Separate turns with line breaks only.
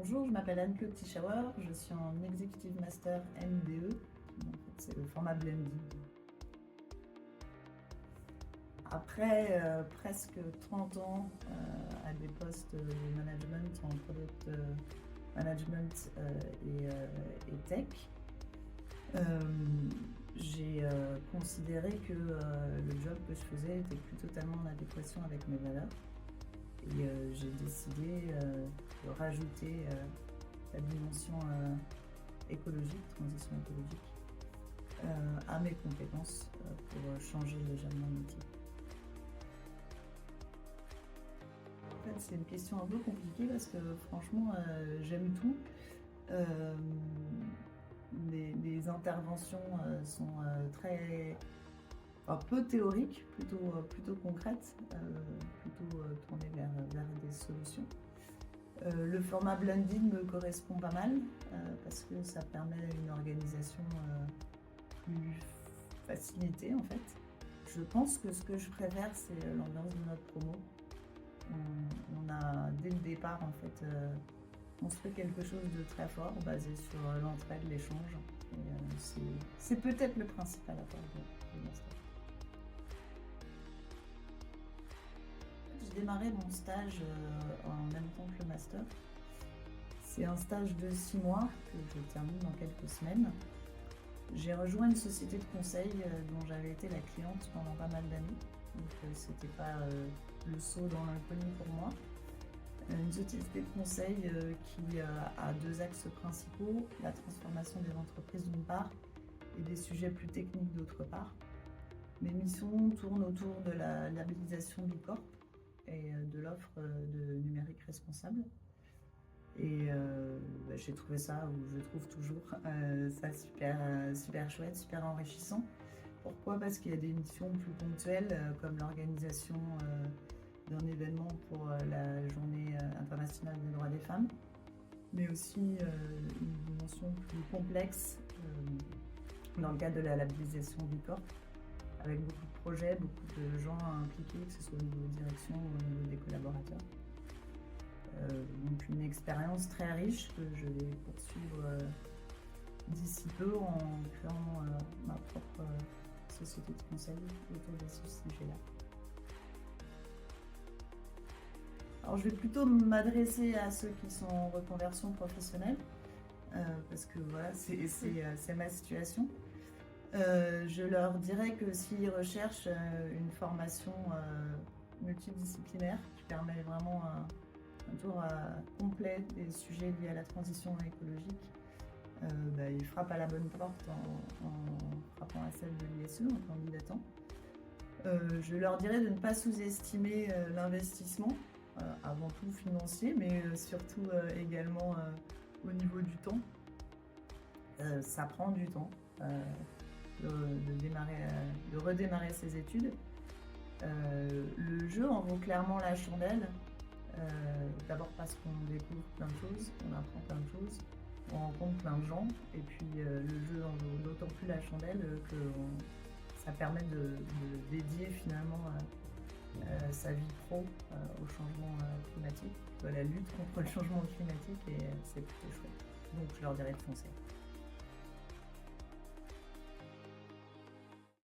Bonjour, je m'appelle Anne-Claude Tichauer, je suis en Executive Master MBE, c'est le format blended. Après presque 30 ans à des postes de management en product management et tech, j'ai considéré que le job que je faisais était plus totalement en adéquation avec mes valeurs. Et j'ai décidé de rajouter la dimension écologique, transition écologique, à mes compétences pour changer légèrement mon métier. En fait, c'est une question un peu compliquée parce que franchement, j'aime tout. Les interventions sont très peu théoriques, plutôt concrètes, plutôt tournées vers des solutions. Le format blended me correspond pas mal parce que ça permet une organisation plus facilitée en fait. Je pense que ce que je préfère, c'est l'ambiance de notre promo. On a dès le départ en fait construit quelque chose de très fort basé sur l'entraide, l'échange. C'est peut-être le principal apport de Master. J'ai démarré mon stage en même temps que le master. C'est un stage de 6 mois que je termine dans quelques semaines. J'ai rejoint une société de conseil dont j'avais été la cliente pendant pas mal d'années. Donc c'était pas le saut dans l'inconnu pour moi. Une société de conseil qui a deux axes principaux, la transformation des entreprises d'une part et des sujets plus techniques d'autre part. Mes missions tournent autour de la labellisation B Corp et de l'offre de numérique responsable. Et j'ai trouvé ça, ou je trouve toujours ça super chouette, super enrichissant. Pourquoi? Parce qu'il y a des missions plus ponctuelles comme l'organisation d'un événement pour la Journée internationale des droits des femmes, mais aussi une dimension plus complexe dans le cadre de la labellisation B Corp, avec beaucoup de projets, beaucoup de gens impliqués, que ce soit au niveau de direction ou au niveau des collaborateurs. Donc une expérience très riche que je vais poursuivre d'ici peu en créant ma propre société de conseil autour de ce sujet-là. Alors je vais plutôt m'adresser à ceux qui sont en reconversion professionnelle, parce que voilà, c'est ma situation. Je leur dirais que s'ils recherchent une formation multidisciplinaire qui permet vraiment un tour complet des sujets liés à la transition écologique, ils frappent à la bonne porte en frappant à celle de l'ISE, en candidatant. Je leur dirais de ne pas sous-estimer l'investissement, avant tout financier, mais surtout également au niveau du temps. Ça prend du temps de redémarrer ses études. Le jeu en vaut clairement la chandelle. D'abord parce qu'on découvre plein de choses, on apprend plein de choses, on rencontre plein de gens, et puis le jeu en vaut d'autant plus la chandelle que ça permet de dédier finalement sa vie pro au changement climatique, à la lutte contre le changement climatique, et c'est plutôt chouette. Donc je leur dirais de foncer.